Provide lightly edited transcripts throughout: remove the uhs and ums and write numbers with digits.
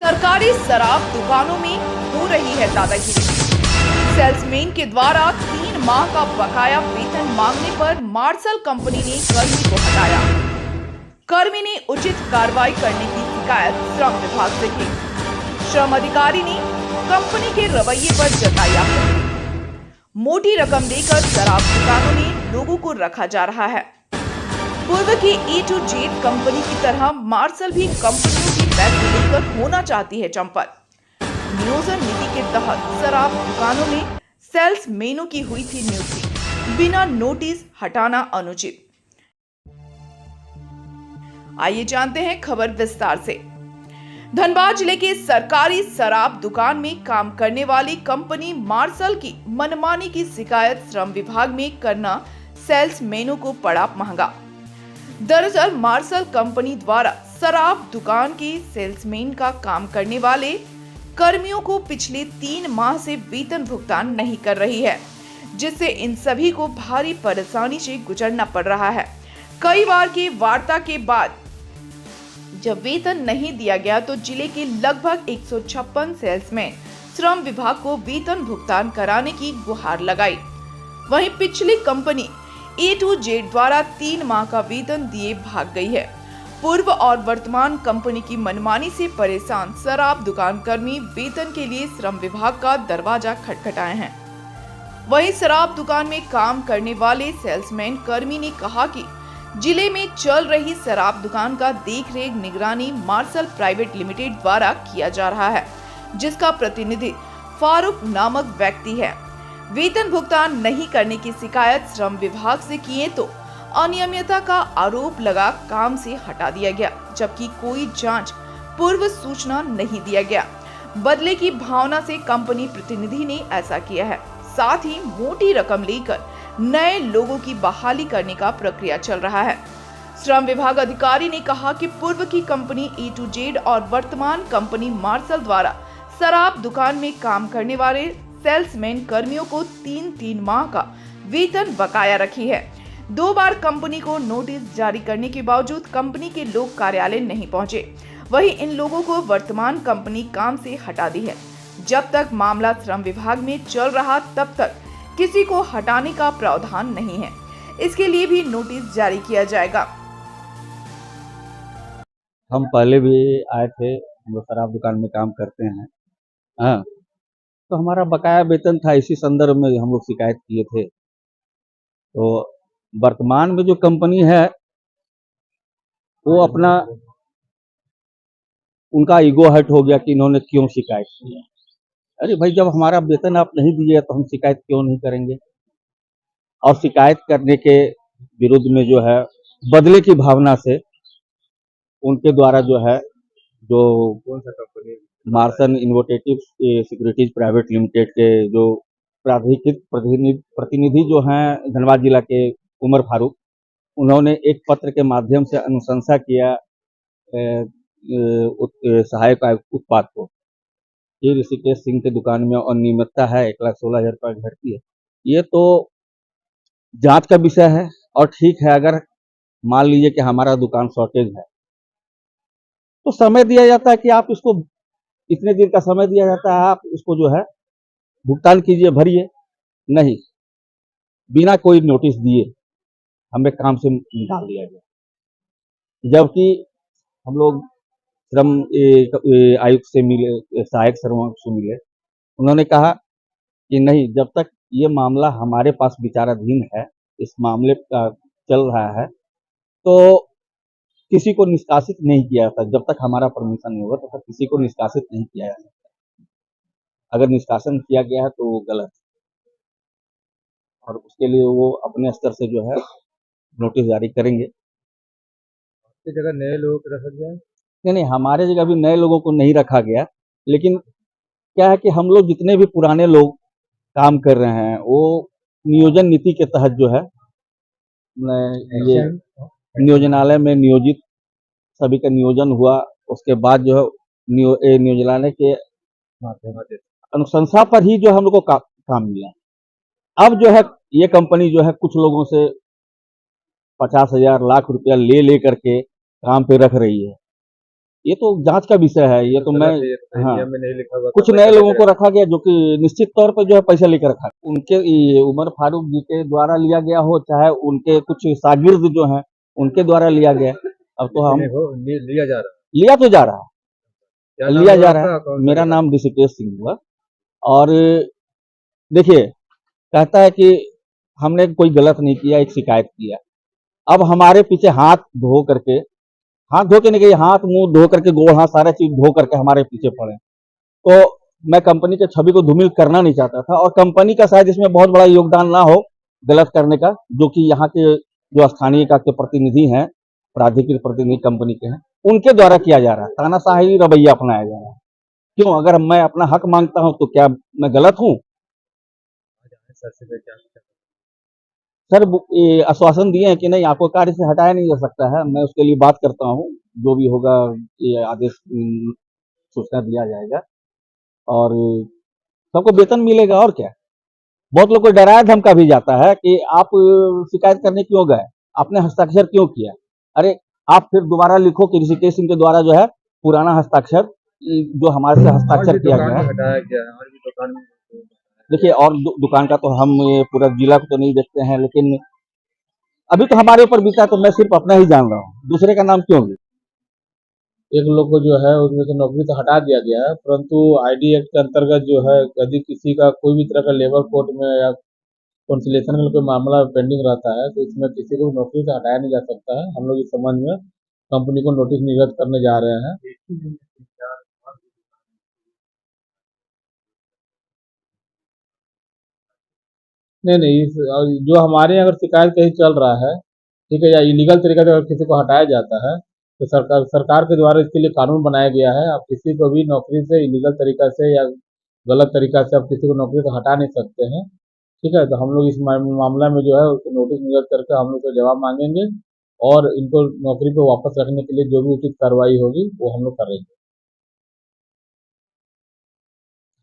सरकारी शराब दुकानों में हो रही है दादागिरी। सेल्समैन के द्वारा 3 माह का बकाया वेतन मांगने पर मार्शल कंपनी ने कर्मी को हटाया। कर्मी ने उचित कार्रवाई करने की शिकायत श्रम विभाग से की। श्रम अधिकारी ने कंपनी के रवैये पर जताई आपत्ति। मोटी रकम देकर शराब दुकानों में लोगों को रखा जा रहा है। पूर्व की ए टू जेड कंपनी की तरह मार्शल भी कंपनियों की पैसे लेकर होना चाहती है चंपल। नियोजन नीति के तहत शराब दुकानों में सेल्समैनों की हुई थी नियुक्ति, बिना नोटिस हटाना अनुचित। आइए जानते हैं खबर विस्तार से। धनबाद जिले के सरकारी शराब दुकान में काम करने वाली कंपनी मार्शल की मनमानी की शिकायत श्रम विभाग में करना सेल्समैनों को पड़ा महंगा। दरअसल मार्शल कंपनी द्वारा शराब दुकान के सेल्समैन का काम करने वाले कर्मियों को पिछले 3 माह से वेतन भुगतान नहीं कर रही है, जिससे इन सभी को भारी परेशानी से गुजरना पड़ रहा है। कई बार की वार्ता के बाद जब वेतन नहीं दिया गया तो जिले के लगभग 156 सेल्समैन श्रम विभाग को वेतन भुगतान कराने की गुहार लगाई। वहीं पिछली कंपनी ए टू जेड द्वारा 3 माह का वेतन दिए भाग गई है। पूर्व और वर्तमान कंपनी की मनमानी से परेशान शराब दुकान कर्मी वेतन के लिए श्रम विभाग का दरवाजा खटखटाए हैं। वहीं शराब दुकान में काम करने वाले सेल्समैन कर्मी ने कहा कि जिले में चल रही शराब दुकान का देखरेख निगरानी मार्शल प्राइवेट लिमिटेड द्वारा किया जा रहा है, जिसका प्रतिनिधि फारूक नामक व्यक्ति है। वेतन भुगतान नहीं करने की शिकायत श्रम विभाग से किए तो अनियमितता का आरोप लगा काम से हटा दिया गया, जबकि कोई जांच पूर्व सूचना नहीं दिया गया। बदले की भावना से कंपनी प्रतिनिधि ने ऐसा किया है। साथ ही मोटी रकम लेकर नए लोगों की बहाली करने का प्रक्रिया चल रहा है। श्रम विभाग अधिकारी ने कहा कि पूर्व की कंपनी ए टू जेड और वर्तमान कंपनी मार्शल द्वारा शराब दुकान में काम करने वाले सेल्समैन कर्मियों को 3 माह का वेतन बकाया रखी है। 2 बार कंपनी को नोटिस जारी करने के बावजूद कंपनी के लोग कार्यालय नहीं पहुंचे। वहीं इन लोगों को वर्तमान कंपनी काम से हटा दी है। जब तक मामला श्रम विभाग में चल रहा तब तक किसी को हटाने का प्रावधान नहीं है। इसके लिए भी नोटिस जारी किया जाएगा। हम पहले भी आए थे, हम लोग शराब दुकान में काम करते हैं। हाँ, तो हमारा बकाया वेतन था, इसी संदर्भ में हम लोग शिकायत किए थे। तो वर्तमान में जो कंपनी है वो अपना उनका ईगो हर्ट हो गया कि इन्होंने क्यों शिकायत की है। अरे भाई, जब हमारा वेतन आप नहीं दिए तो हम शिकायत क्यों नहीं करेंगे। और शिकायत करने के विरुद्ध में जो है बदले की भावना से उनके द्वारा जो है जो कौन सा company? Marshall innovative securities private limited के जो प्राधिकृत प्रतिनिधि जो हैं धनबाद जिला के उमर फारूक, उन्होंने एक पत्र के माध्यम से अनुशंसा किया सहायक आयुक्त उत्पाद को कि ऋषिकेश सिंह की दुकान में अनियमितता है, 1,16,000 रुपये घटती है। ये तो जांच का विषय है। और ठीक है, अगर मान लीजिए कि हमारा दुकान शॉर्टेज है तो समय दिया जाता है कि आप इसको इतने दिन का समय दिया जाता है, आप इसको जो है भुगतान कीजिए, भरिए। नहीं, बिना कोई नोटिस दिए हमें काम से निकाल दिया गया। जबकि हम लोग श्रम आयुक्त से मिले, सहायक श्रम से मिले, उन्होंने कहा कि नहीं, जब तक ये मामला हमारे पास विचाराधीन है, इस मामले का चल रहा है, तो किसी को निष्कासित नहीं किया जाता। जब तक हमारा परमिशन नहीं होगा तब तक किसी को निष्कासित नहीं किया जा सकता। अगर निष्कासन किया गया है तो वो गलत है, और उसके लिए वो अपने स्तर से जो है नोटिस जारी करेंगे। की जगह नए लोगों को रखा गया है? नहीं, हमारे जगह भी नए लोगों को नहीं रखा गया, लेकिन क्या है कि हम लोग जितने भी पुराने लोग काम कर रहे हैं वो नियोजन नीति के तहत जो है ये नियोजनालय में नियोजित, सभी का नियोजन हुआ। उसके बाद जो है नियोजनालय के अनुशंसा पर ही जो हम लोग को काम मिला। अब जो है ये कंपनी जो है कुछ लोगों से 50,000 लाख रुपया ले करके काम पे रख रही है। ये तो जांच का विषय है। ये तो मैं गलत है, ये तो हाँ, नियम में नहीं लिखा हुआ, कुछ तो नए पैसा लोगों लेके को रखा गया जो कि निश्चित तौर पर जो है पैसा लेकर रखा। उनके ये उमर फारूक जी के द्वारा लिया गया हो, चाहे उनके कुछ शागिर्द जो हैं उनके द्वारा लिया गया। अब तो किसी हम ने हो लिया जा रहा है। लिया तो जा रहा क्या है, नाम लिया हुआ जा रहा आपका, है। कौन सा मेरा दुकान? नाम ऋषिकेश सिंह हुआ। और देखिए, कहता है कि हमने कोई गलत नहीं किया, एक शिकायत किया। अब हमारे पीछे हाथ धो के नहीं गए, हाथ मुंह धो करके, गोड़ हाथ सारा चीज धो करके हमारे पीछे पड़े। तो मैं कंपनी के छवि को धूमिल करना नहीं चाहता था, और कंपनी का शायद इसमें बहुत बड़ा योगदान ना हो गलत करने का, जो कि यहाँ के जो स्थानीय का के प्रतिनिधि हैं, प्राधिकृत प्रतिनिधि कंपनी के हैं, उनके द्वारा किया जा रहा है। तानाशाही रवैया अपनाया जा रहा है। क्यों? अगर मैं अपना हक मांगता हूं तो क्या मैं गलत हूं? सर से क्या? सर ये आश्वासन दिए हैं कि नहीं, आपको कार्य से हटाया नहीं जा सकता है। मैं उसके लिए बात करता हूँ, जो भी होगा ये आदेश सूचना दिया जाएगा, और सबको वेतन मिलेगा। और क्या, बहुत लोग को डराया धमका भी जाता है कि आप शिकायत करने क्यों गए, आपने हस्ताक्षर क्यों किया। अरे आप फिर दोबारा लिखो कि ऋषिकेश सिंह के द्वारा जो है पुराना हस्ताक्षर, जो हमारे से और हस्ताक्षर भी किया दुकान गया में है। हटाया गया है, और भी दुकान में देखिए, और दुकान का तो हम ये पूरा जिला को तो नहीं देखते हैं, लेकिन अभी तो हमारे ऊपर बीता, तो मैं सिर्फ अपना ही जान रहा हूँ, दूसरे का नाम क्यों लूं? एक लोग को जो है उसमें से नौकरी तो हटा दिया गया है, परंतु आईडी एक्ट के अंतर्गत जो है यदि किसी का कोई भी तरह का लेबर कोर्ट में या कॉन्सिलेशन में कोई मामला पेंडिंग रहता है, तो इसमें किसी को भी नौकरी से हटाया नहीं जा सकता है। हम लोग इस संबंध में कंपनी को नोटिस निर्गत करने जा रहे हैं। नहीं नहीं, जो हमारे यहाँ अगर शिकायत कहीं चल रहा है, ठीक है, या इलीगल तरीके से अगर किसी को हटाया जाता है, तो सरकार के द्वारा इसके लिए कानून बनाया गया है। आप किसी को भी नौकरी से इलीगल तरीका से या गलत तरीका से आप किसी को नौकरी से हटा नहीं सकते हैं। ठीक है, तो हम लोग इस मामला में जो है उसको नोटिस निर्गत करके हम लोग को जवाब मांगेंगे, और इनको नौकरी पे वापस रखने के लिए जो भी उचित कार्रवाई होगी वो हम लोग करेंगे।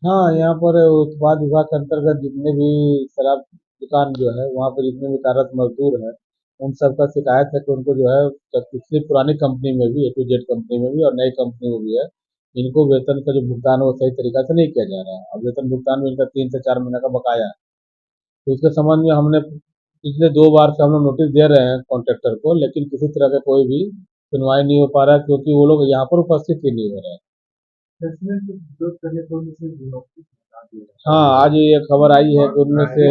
हाँ, यहाँ पर उत्पाद विभाग के अंतर्गत जितने भी शराब दुकान जो है वहाँ पर जितने भी कार्यरत मजदूर हैं, उन सबका शिकायत है कि उनको जो है पिछली पुरानी कंपनी में भी, A to Z कंपनी में भी और नई कंपनी में भी है, इनको वेतन का जो भुगतान है वो सही तरीका से नहीं किया जा रहा है। और वेतन भुगतान में इनका 3 से 4 महीने का बकाया है। तो उसके संबंध में हमने पिछले 2 बार से हम लोग नोटिस दे रहे हैं कॉन्ट्रेक्टर को, लेकिन किसी तरह का कोई भी सुनवाई नहीं हो पा रहा है, क्योंकि वो लोग यहाँ पर उपस्थित ही नहीं हो रहे हैं। हाँ, आज ये खबर आई है कि उनमें से